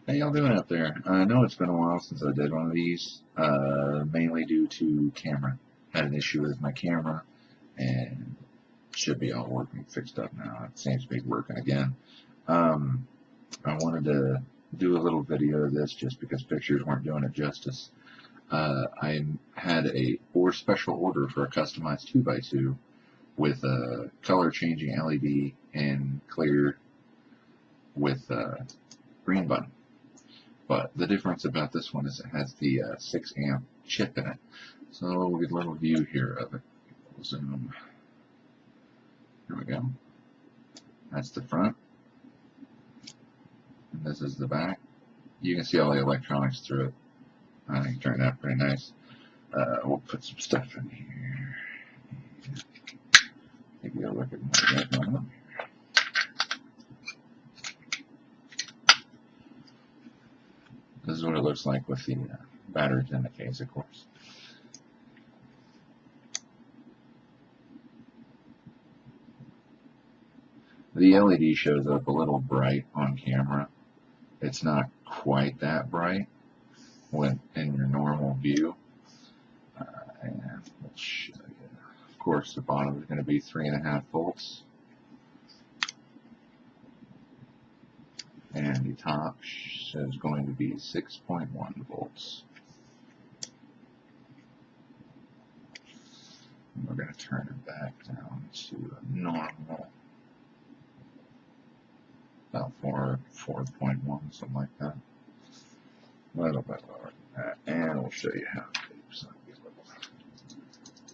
How y'all doing out there? I know it's been a while since I did one of these, mainly due to camera. Had an issue with my camera, and should be all working, fixed up now. It seems to be working again. I wanted to do a little video of this just because pictures weren't doing it justice. I had a special order for a customized 2x2 with a color changing LED and clear with a green button. But the difference about this one is it has the 6 amp chip in it. So we'll get a little view here of it. Zoom. Here we go. That's the front. And this is the back. You can see all the electronics through it. I think it turned out pretty nice. We'll put some stuff in here. Take a look at my This is what it looks like with the batteries in the case, of course. The LED shows up a little bright on camera. It's not quite that bright when in your normal view. And we'll show you. Of course, the bottom is going to be 3.5 volts. And the top is going to be 6.1 volts. And we're going to turn it back down to normal, about 4.1, something like that. A little bit lower than that. And we'll show you how to do something.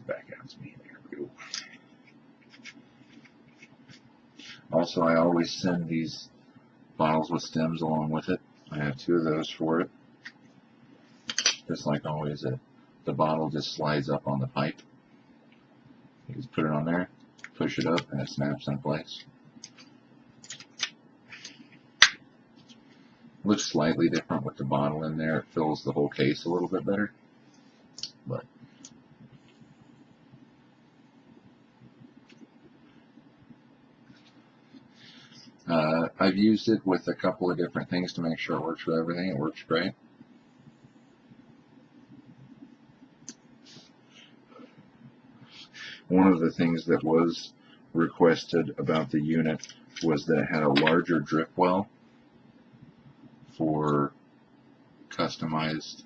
Back out to me. There we go. Also, I always send these bottles with stems along with it. I have 2 of those for it. Just like always, the bottle just slides up on the pipe. You just put it on there, push it up, and it snaps in place. Looks slightly different with the bottle in there. It fills the whole case a little bit better. But I've used it with a couple of different things to make sure it works with everything. It works great. One of the things that was requested about the unit was that it had a larger drip well for customized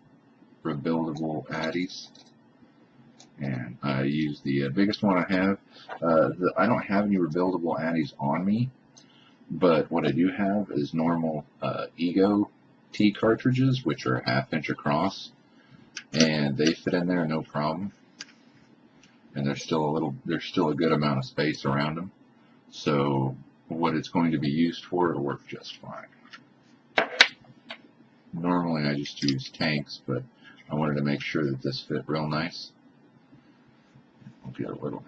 rebuildable addies. And I used the biggest one I have. I don't have any rebuildable addies on me. But what I do have is normal Ego T cartridges, which are 1/2 inch across, and they fit in there no problem. And there's still a good amount of space around them. So what it's going to be used for, it'll work just fine. Normally I just use tanks, but I wanted to make sure that this fit real nice. We'll get a little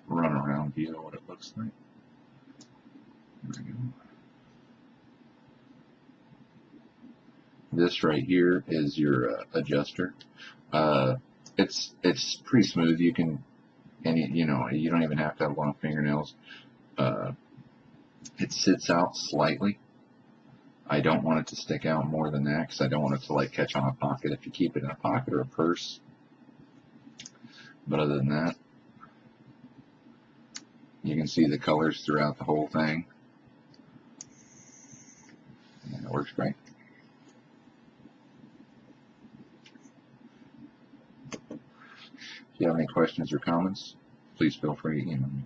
run around view of what it looks like. There we go. This right here is your adjuster. It's pretty smooth. You can, and you don't even have to have long fingernails. It sits out slightly. I don't want it to stick out more than that because I don't want it to like catch on a pocket if you keep it in a pocket or a purse. But other than that, you can see the colors throughout the whole thing. And it works great. If you have any questions or comments, please feel free to email me.